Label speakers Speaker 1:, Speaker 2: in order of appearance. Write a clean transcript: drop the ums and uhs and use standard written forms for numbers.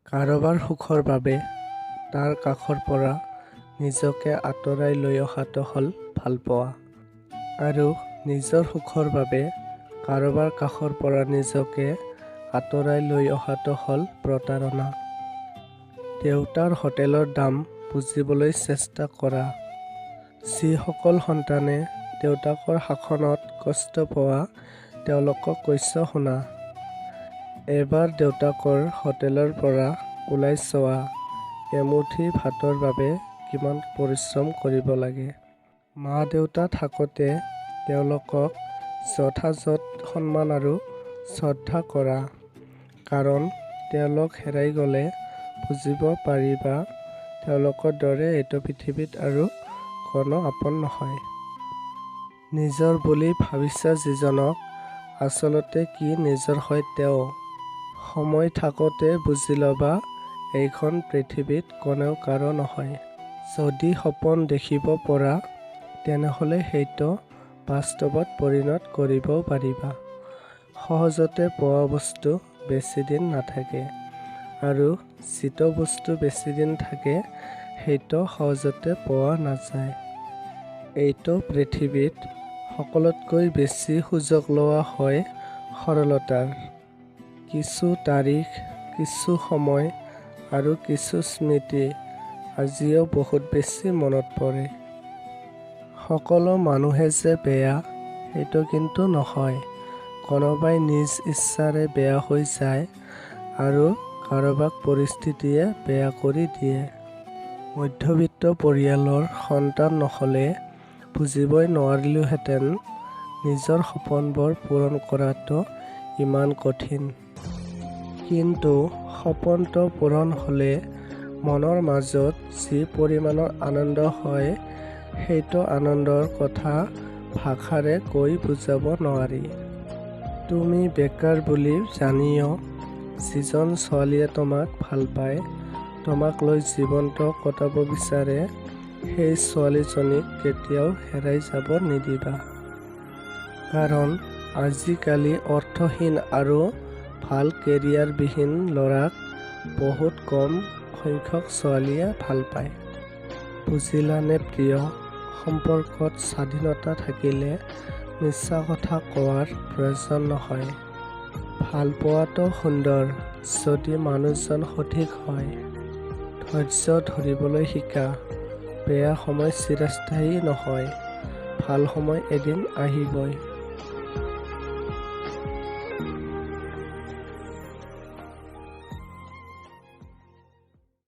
Speaker 1: কাৰোবাৰ সুখৰ বাবে তাৰ কাষৰ পৰা নিজকে আঁতৰাই লৈ অহাটো হ'ল ভালপোৱা আৰু নিজৰ সুখৰ বাবে কাৰোবাৰ কাষৰ পৰা নিজকে আঁতৰাই লৈ অহাটো হ'ল প্ৰতাৰণা। দেউতাৰ হোটেলৰ দাম বুজিবলৈ চেষ্টা কৰা। যিসকল সন্তানে দেউতাকৰ শাসনত কষ্ট পোৱা তেওঁলোকক কৈছোঁ শুনা। এবাৰ দেউতাকৰ হোটেলৰ পৰা ওলাই চোৱা এমুঠি ভাতৰ বাবে কিমান পৰিশ্ৰম কৰিব লাগে। মা দেউতা থাকোঁতে তেওঁলোকক যথাযথ সন্মান আৰু শ্ৰদ্ধা কৰা, কাৰণ তেওঁলোক হেৰাই গ'লে বুজিব পাৰিবা তেওঁলোকৰ দৰে এইটো পৃথিৱীত আৰু কোনো আপোন নহয়। নিজৰ বুলি ভাবিছা যিজনক আচলতে কি নিজৰ হয় তেওঁ। সময় থাকোঁতে বুজি ল'বা এইখন পৃথিৱীত কোনেও কাৰো নহয়। যদি সপোন দেখিব পৰা তেনেহ'লে সেইটো বাস্তৱত পৰিণত কৰিব পাৰিবা। সহজতে পোৱা বস্তু বেছি দিন নাথাকে আৰু যিটো বস্তু বেছি দিন থাকে সেইটো সহজতে পোৱা নাযায়। এইটো পৃথিৱীত সকলোতকৈ বেছি সুযোগ লোৱা হয় সৰলতাৰ। কিছু তাৰিখ, কিছু সময় আৰু কিছু স্মৃতি আজিও বহুত বেছি মনত পৰে। সকলো মানুহে যে বেয়া সেইটো কিন্তু নহয়। কোনোবাই নিজ ইচ্ছাৰে বেয়া হৈ যায় আৰু কাৰোবাক পৰিস্থিতিয়ে বেয়া কৰি দিয়ে। মধ্যবিত্ত পৰিয়ালৰ সন্তান নহ'লে বুজিবই নোৱাৰিলোহেঁতেন নিজৰ সপোনবোৰ পূৰণ কৰাটো ইমান কঠিন। কিন্তু সপোনটো পূৰণ হ'লে মনৰ মাজত যি পৰিমাণৰ আনন্দ হয় সেইটো আনন্দৰ কথা ভাষাৰে কৈ বুজাব নোৱাৰি। তুমি বেকাৰ বুলি জানিও যিজন ছোৱালীয়ে তোমাক ভাল পায়, তোমাক লৈ জীৱনটো কটাব বিচাৰে, সেই ছোৱালীজনীক কেতিয়াও হেৰাই যাব নিদিবা। কাৰণ আজিকালি অৰ্থহীন আৰু ভাল কেৰিয়াৰবিহীন ল'ৰাক বহুত কম সংখ্যক ছোৱালীয়ে ভাল পায়। বুজিলানে প্ৰিয়? সম্পৰ্কত স্বাধীনতা থাকিলে মিছা কথা কোৱাৰ প্ৰয়োজন নহয়। ভাল পোৱাটো সুন্দৰ যদি মানুহজন সঠিক হয়। ধৈৰ্য ধৰিবলৈ শিকা। বেয়া সময় চিৰস্থায়ী নহয়, ভাল সময় এদিন আহিবই।